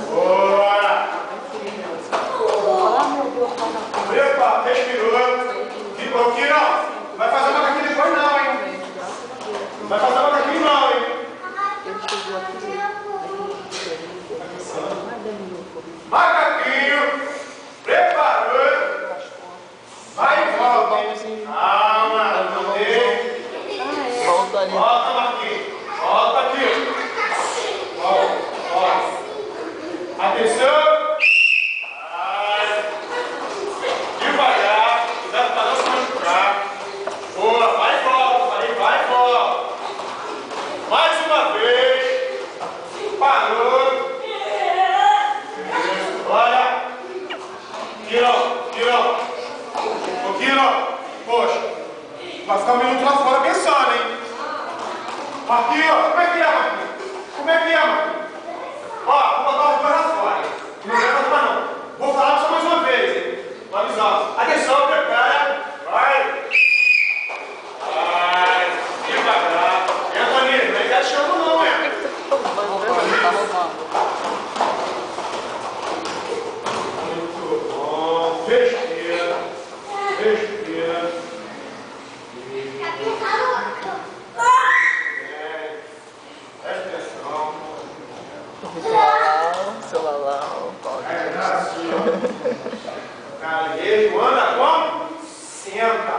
Boa! Epa, respirou. Ficou aqui, não. Vai fazer macaquinho depois não, hein? Vai fazer macaquinho não, hein? Macaquinho. Preparou. Vai e volta, hein? Calma, não tem. Volta ali. Volta, Marquinhos. Volta aqui. Volta, volta. Atenção. Devagar. Cuidado para não se machucar. Boa, vai e volta. Vai e volta. Mais uma vez. Parou. Olha. Tirou. Poxa. Vai ficar um minuto lá fora pensando, hein? Marquinhos, como é que é, Marquinhos? Como é que é, Marquinhos? Ó, vou botar os dois lá fora. Não vai fazer mais não. Vou falar só mais uma vez, hein? Vou avisar. Atenção, prepara. Vai. Devagar. Antônio, não é que chama não, é? Tá roubando. Muito bom. Respira. Presta atenção. Celular, Caranguejo, anda como? Senta.